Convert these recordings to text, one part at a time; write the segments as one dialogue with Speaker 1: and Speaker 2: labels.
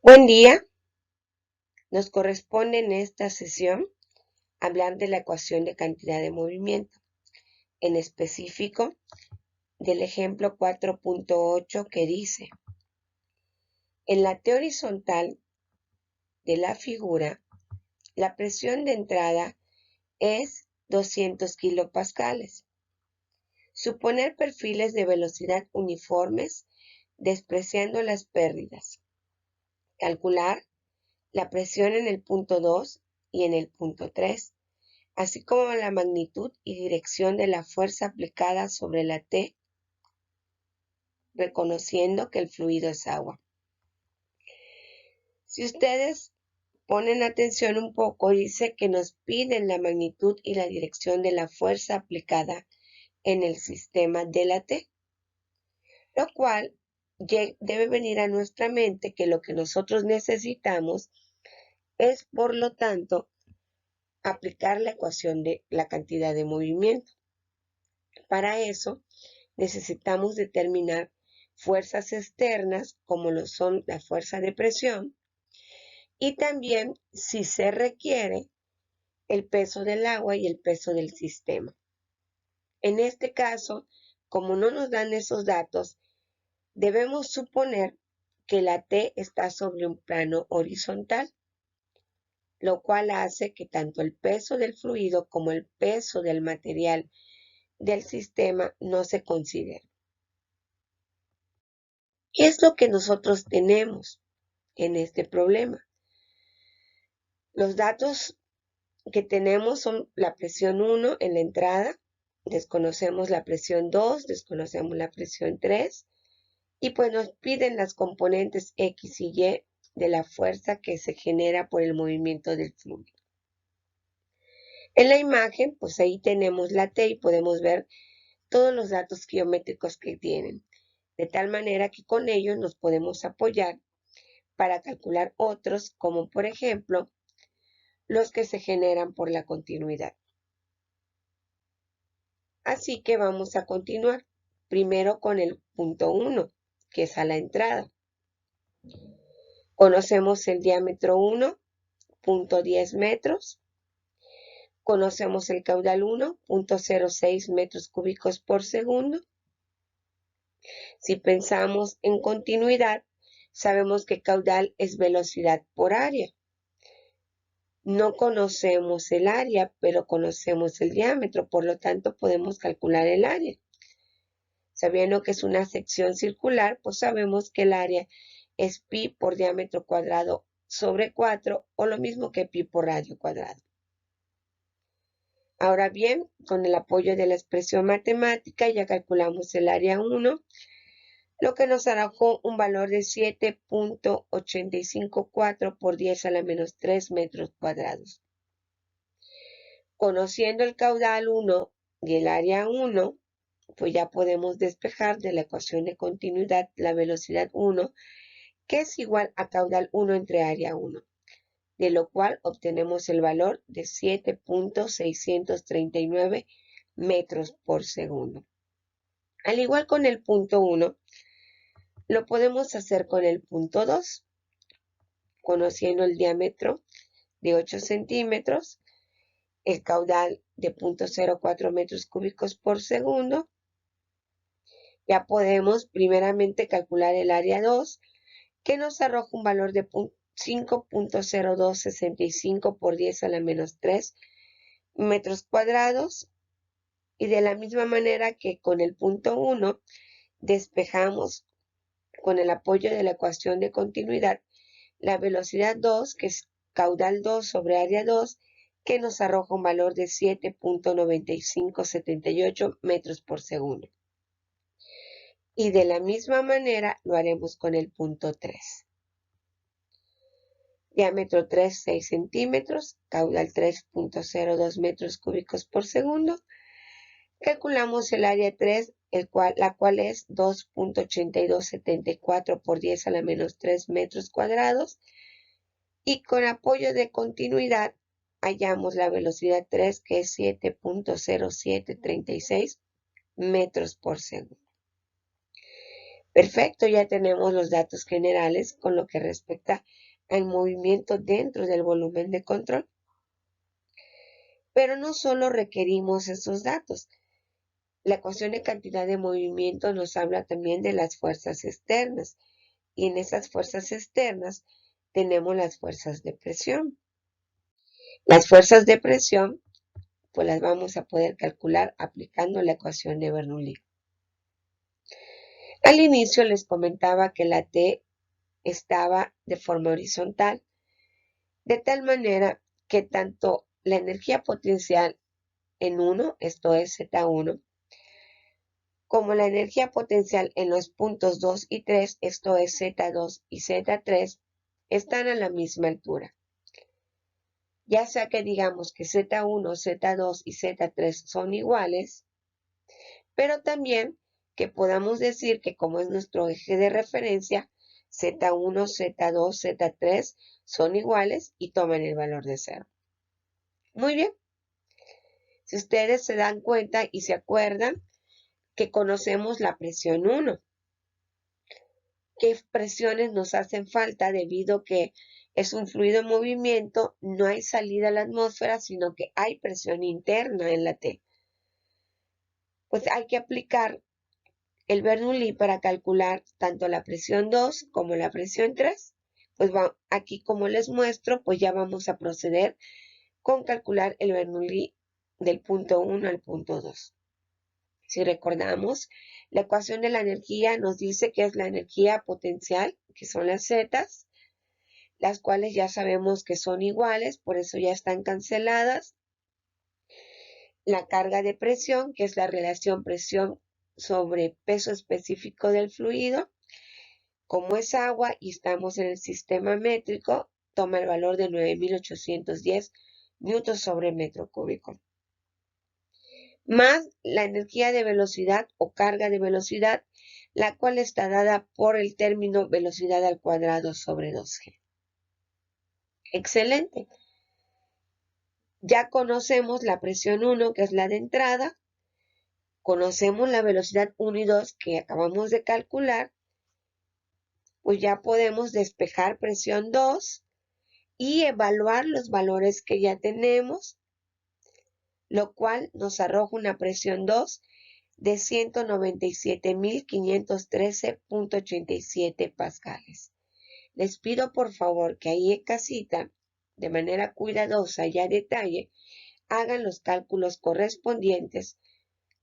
Speaker 1: Buen día, nos corresponde en esta sesión hablar de la ecuación de cantidad de movimiento, en específico del ejemplo 4.8 que dice: en la T horizontal de la figura, la presión de entrada es 200 kilopascales. Suponer perfiles de velocidad uniformes despreciando las pérdidas. Calcular la presión en el punto 2 y en el punto 3, así como la magnitud y dirección de la fuerza aplicada sobre la T, reconociendo que el fluido es agua. Si ustedes ponen atención un poco, dice que nos piden la magnitud y la dirección de la fuerza aplicada en el sistema de la T, lo cual debe venir a nuestra mente que lo que nosotros necesitamos es, por lo tanto, aplicar la ecuación de la cantidad de movimiento. Para eso, necesitamos determinar fuerzas externas, como lo son la fuerza de presión, y también, si se requiere, el peso del agua y el peso del sistema. En este caso, como no nos dan esos datos, debemos suponer que la T está sobre un plano horizontal, lo cual hace que tanto el peso del fluido como el peso del material del sistema no se consideren. ¿Qué es lo que nosotros tenemos en este problema? Los datos que tenemos son la presión 1 en la entrada, desconocemos la presión 2, desconocemos la presión 3, y pues nos piden las componentes X y Y de la fuerza que se genera por el movimiento del fluido. En la imagen, pues ahí tenemos la T y podemos ver todos los datos geométricos que tienen, de tal manera que con ellos nos podemos apoyar para calcular otros, como por ejemplo, los que se generan por la continuidad. Así que vamos a continuar primero con el punto 1, que es a la entrada. Conocemos el diámetro 1, 0.10 metros. Conocemos el caudal 1, 0.06 metros cúbicos por segundo. Si pensamos en continuidad, sabemos que caudal es velocidad por área. No conocemos el área, pero conocemos el diámetro, por lo tanto podemos calcular el área. Sabiendo que es una sección circular, pues sabemos que el área es pi por diámetro cuadrado sobre 4, o lo mismo que pi por radio cuadrado. Ahora bien, con el apoyo de la expresión matemática ya calculamos el área 1, lo que nos arrojó un valor de 7.854 por 10 a la menos 3 metros cuadrados. Conociendo el caudal 1 y el área 1, pues ya podemos despejar de la ecuación de continuidad la velocidad 1, que es igual a caudal 1 entre área 1, de lo cual obtenemos el valor de 7.639 metros por segundo. Al igual con el punto 1, lo podemos hacer con el punto 2, conociendo el diámetro de 8 centímetros, el caudal de 0.04 metros cúbicos por segundo. Ya podemos primeramente calcular el área 2, que nos arroja un valor de 5.0265 por 10 a la menos 3 metros cuadrados. Y de la misma manera que con el punto 1, despejamos con el apoyo de la ecuación de continuidad la velocidad 2, que es caudal 2 sobre área 2, que nos arroja un valor de 7.9578 metros por segundo. Y de la misma manera lo haremos con el punto 3. Diámetro 3, 6 centímetros, caudal 3.02 metros cúbicos por segundo. Calculamos el área 3, la cual es 2.8274 por 10 a la menos 3 metros cuadrados. Y con apoyo de continuidad hallamos la velocidad 3, que es 7.0736 metros por segundo. Perfecto, ya tenemos los datos generales con lo que respecta al movimiento dentro del volumen de control. Pero no solo requerimos esos datos. La ecuación de cantidad de movimiento nos habla también de las fuerzas externas. Y en esas fuerzas externas tenemos las fuerzas de presión. Las fuerzas de presión, pues las vamos a poder calcular aplicando la ecuación de Bernoulli. Al inicio les comentaba que la T estaba de forma horizontal, de tal manera que tanto la energía potencial en 1, esto es Z1, como la energía potencial en los puntos 2 y 3, esto es Z2 y Z3, están a la misma altura. Ya sea que digamos que Z1, Z2 y Z3 son iguales, pero también que podamos decir que como es nuestro eje de referencia, Z1, Z2, Z3 son iguales y toman el valor de 0. Muy bien. Si ustedes se dan cuenta y se acuerdan que conocemos la presión 1. ¿Qué presiones nos hacen falta debido a que es un fluido en movimiento? No hay salida a la atmósfera, sino que hay presión interna en la T. Pues hay que aplicar el Bernoulli para calcular tanto la presión 2 como la presión 3. Pues aquí como les muestro, pues ya vamos a proceder con calcular el Bernoulli del punto 1 al punto 2. Si recordamos, la ecuación de la energía nos dice que es la energía potencial, que son las zetas, las cuales ya sabemos que son iguales, por eso ya están canceladas. La carga de presión, que es la relación presión sobre peso específico del fluido. Como es agua y estamos en el sistema métrico, toma el valor de 9.810 newtons sobre metro cúbico. Más la energía de velocidad o carga de velocidad, la cual está dada por el término velocidad al cuadrado sobre 2G. Excelente. Ya conocemos la presión 1, que es la de entrada. Conocemos la velocidad 1 y 2 que acabamos de calcular. Pues ya podemos despejar presión 2 y evaluar los valores que ya tenemos, lo cual nos arroja una presión 2 de 197.513.87 pascales. Les pido por favor que ahí en casita, de manera cuidadosa y a detalle, hagan los cálculos correspondientes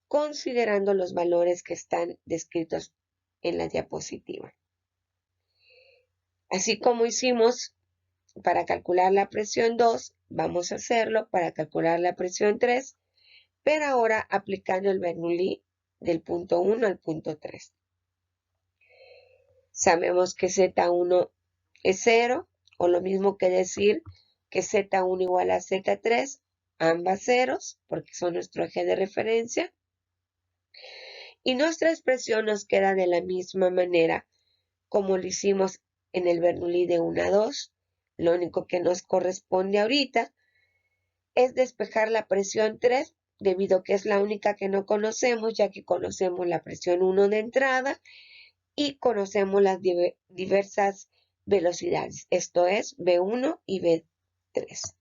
Speaker 1: considerando los valores que están descritos en la diapositiva. Así como hicimos para calcular la presión 2, vamos a hacerlo para calcular la presión 3, pero ahora aplicando el Bernoulli del punto 1 al punto 3. Sabemos que Z1 es 0, o lo mismo que decir que Z1 igual a Z3, ambas ceros, porque son nuestro eje de referencia. Y nuestra expresión nos queda de la misma manera como lo hicimos en el Bernoulli de 1 a 2. Lo único que nos corresponde ahorita es despejar la presión 3, debido a que es la única que no conocemos, ya que conocemos la presión 1 de entrada y conocemos las diversas velocidades, esto es V1 y V3.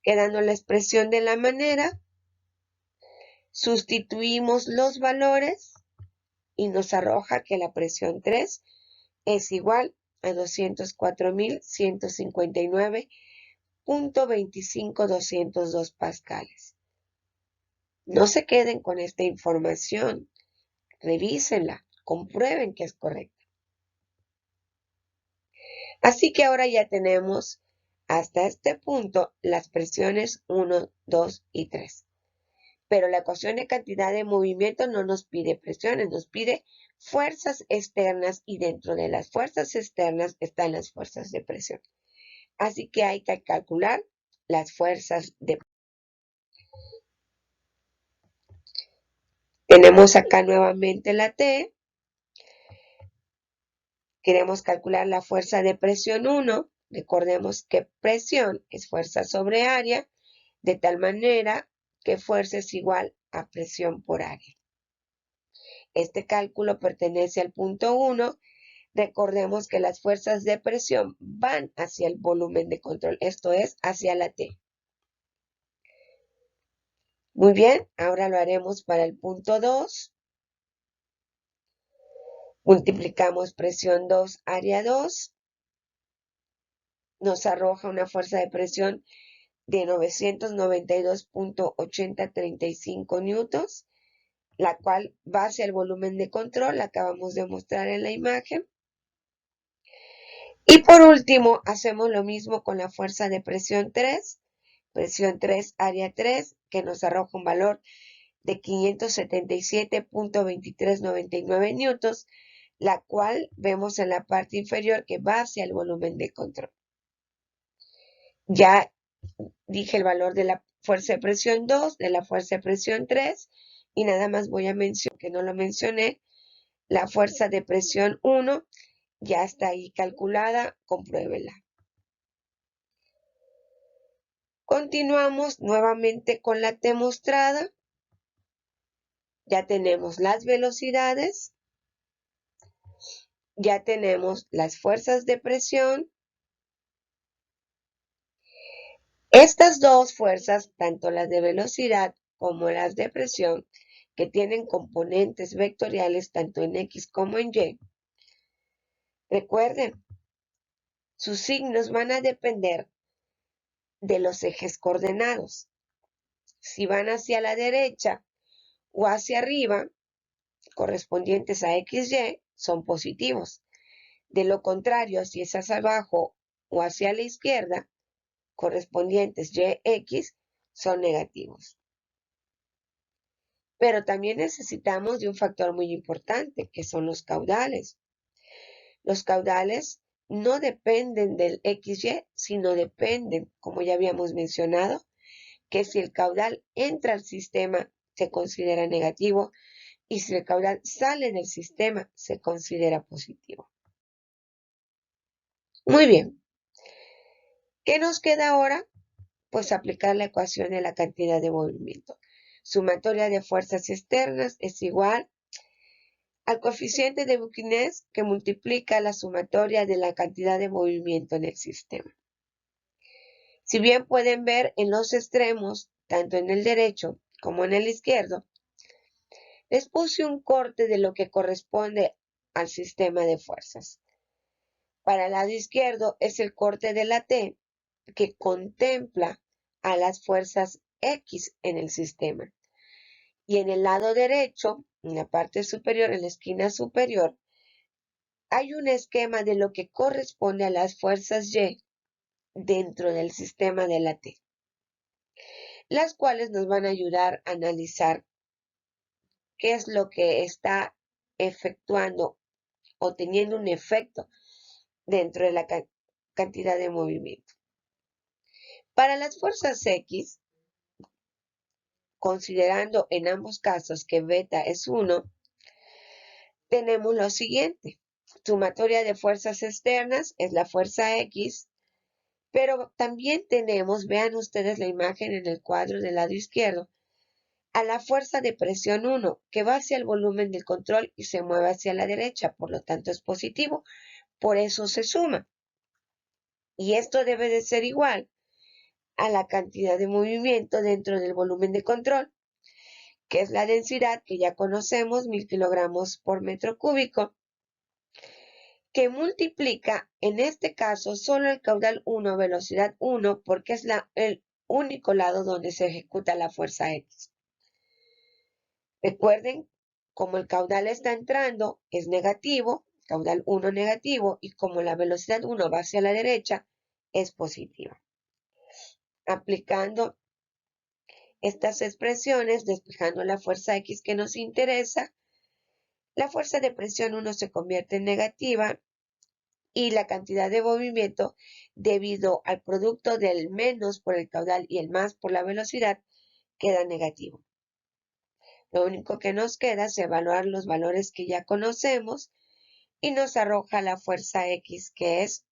Speaker 1: Quedando la expresión de la manera, sustituimos los valores y nos arroja que la presión 3 es igual a 204.159.252 pascales. No se queden con esta información, revísenla, comprueben que es correcta. Así que ahora ya tenemos hasta este punto las presiones 1, 2 y 3. Pero la ecuación de cantidad de movimiento no nos pide presiones, nos pide fuerzas externas y dentro de las fuerzas externas están las fuerzas de presión. Así que hay que calcular las fuerzas de presión. Tenemos acá nuevamente la T. Queremos calcular la fuerza de presión 1. Recordemos que presión es fuerza sobre área, de tal manera que fuerza es igual a presión por área. Este cálculo pertenece al punto 1. Recordemos que las fuerzas de presión van hacia el volumen de control, esto es, hacia la T. Muy bien, ahora lo haremos para el punto 2. Multiplicamos presión 2, área 2. Nos arroja una fuerza de presión de 992.8035 newtons, la cual va hacia el volumen de control, la acabamos de mostrar en la imagen. Y por último, hacemos lo mismo con la fuerza de presión 3, área 3, que nos arroja un valor de 577.2399 newtons, la cual vemos en la parte inferior que va hacia el volumen de control. Ya dije el valor de la fuerza de presión 2, de la fuerza de presión 3, y nada más voy a mencionar, que no lo mencioné, la fuerza de presión 1, ya está ahí calculada, compruébela. Continuamos nuevamente con la T mostrada. Ya tenemos las velocidades, ya tenemos las fuerzas de presión. Estas dos fuerzas, tanto las de velocidad como las de presión, que tienen componentes vectoriales tanto en X como en Y, recuerden, sus signos van a depender de los ejes coordenados. Si van hacia la derecha o hacia arriba, correspondientes a XY, son positivos. De lo contrario, si es hacia abajo o hacia la izquierda, correspondientes YX, son negativos. Pero también necesitamos de un factor muy importante, que son los caudales. Los caudales no dependen del XY, sino dependen, como ya habíamos mencionado, que si el caudal entra al sistema se considera negativo y si el caudal sale del sistema se considera positivo. Muy bien. ¿Qué nos queda ahora? Pues aplicar la ecuación de la cantidad de movimiento. Sumatoria de fuerzas externas es igual al coeficiente de Buquinés que multiplica la sumatoria de la cantidad de movimiento en el sistema. Si bien pueden ver en los extremos, tanto en el derecho como en el izquierdo, les puse un corte de lo que corresponde al sistema de fuerzas. Para el lado izquierdo es el corte de la T que contempla a las fuerzas X en el sistema. Y en el lado derecho, en la parte superior, en la esquina superior, hay un esquema de lo que corresponde a las fuerzas Y dentro del sistema de la T, las cuales nos van a ayudar a analizar qué es lo que está efectuando o teniendo un efecto dentro de la cantidad de movimiento. Para las fuerzas X, considerando en ambos casos que beta es 1, tenemos lo siguiente. Sumatoria de fuerzas externas es la fuerza X, pero también tenemos, vean ustedes la imagen en el cuadro del lado izquierdo, a la fuerza de presión 1, que va hacia el volumen del control y se mueve hacia la derecha, por lo tanto es positivo, por eso se suma. Y esto debe de ser igual a la cantidad de movimiento dentro del volumen de control, que es la densidad que ya conocemos, 1000 kilogramos por metro cúbico, que multiplica, en este caso, solo el caudal 1, velocidad 1, porque es el único lado donde se ejecuta la fuerza X. Recuerden, como el caudal está entrando, es negativo, caudal 1 negativo, y como la velocidad 1 va hacia la derecha, es positiva. Aplicando estas expresiones, despejando la fuerza X que nos interesa, la fuerza de presión 1 se convierte en negativa y la cantidad de movimiento, debido al producto del menos por el caudal y el más por la velocidad, queda negativo. Lo único que nos queda es evaluar los valores que ya conocemos y nos arroja la fuerza X, que es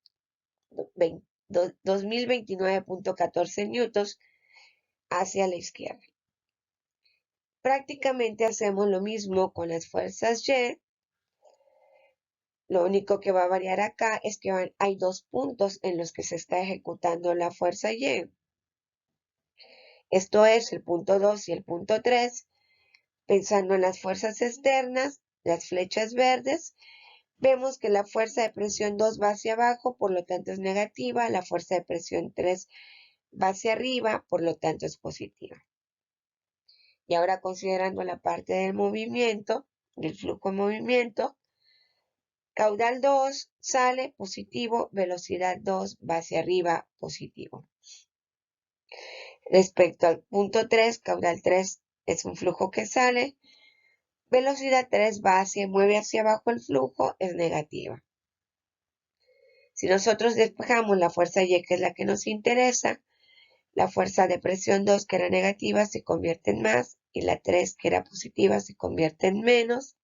Speaker 1: 2029.14 newtons hacia la izquierda. Prácticamente hacemos lo mismo con las fuerzas Y. Lo único que va a variar acá es que hay dos puntos en los que se está ejecutando la fuerza Y. Esto es el punto 2 y el punto 3. Pensando en las fuerzas externas, las flechas verdes, vemos que la fuerza de presión 2 va hacia abajo, por lo tanto es negativa. La fuerza de presión 3 va hacia arriba, por lo tanto es positiva. Y ahora considerando la parte del movimiento, del flujo en movimiento, caudal 2 sale positivo, velocidad 2 va hacia arriba, positivo. Respecto al punto 3, caudal 3 es un flujo que sale, velocidad 3 mueve hacia abajo el flujo, es negativa. Si nosotros despejamos la fuerza Y, que es la que nos interesa, la fuerza de presión 2, que era negativa, se convierte en más, y la 3, que era positiva, se convierte en menos.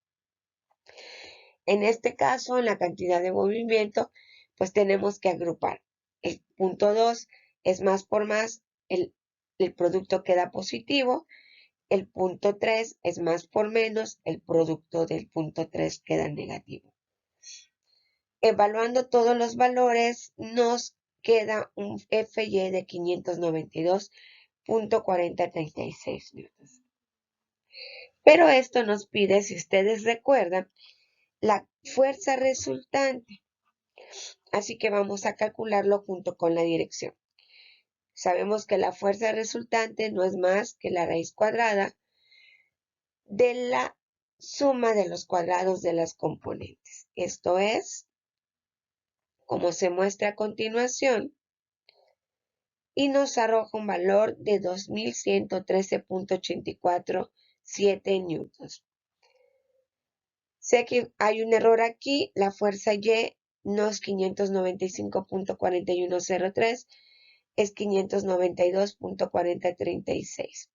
Speaker 1: En este caso, en la cantidad de movimiento, pues tenemos que agrupar. El punto 2 es más por más, el producto queda positivo. El punto 3 es más por menos, el producto del punto 3 queda negativo. Evaluando todos los valores, nos queda un FY de 592.4036 newtons. Pero esto nos pide, si ustedes recuerdan, la fuerza resultante. Así que vamos a calcularlo junto con la dirección. Sabemos que la fuerza resultante no es más que la raíz cuadrada de la suma de los cuadrados de las componentes. Esto es, como se muestra a continuación, y nos arroja un valor de 2113.847 newtons. Sé que hay un error aquí, la fuerza Y no es 595.4103, es 592.4036.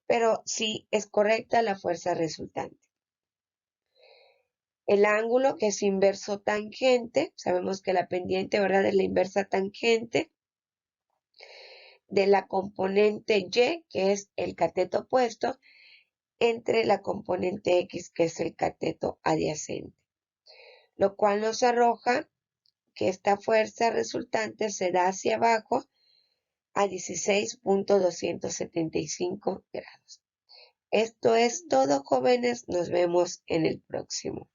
Speaker 1: Pero sí es correcta la fuerza resultante. El ángulo, que es inverso tangente, sabemos que la pendiente, ¿verdad?, es la inversa tangente de la componente Y, que es el cateto opuesto, entre la componente X, que es el cateto adyacente. Lo cual nos arroja que esta fuerza resultante se da hacia abajo a 16.275 grados. Esto es todo, jóvenes. Nos vemos en el próximo.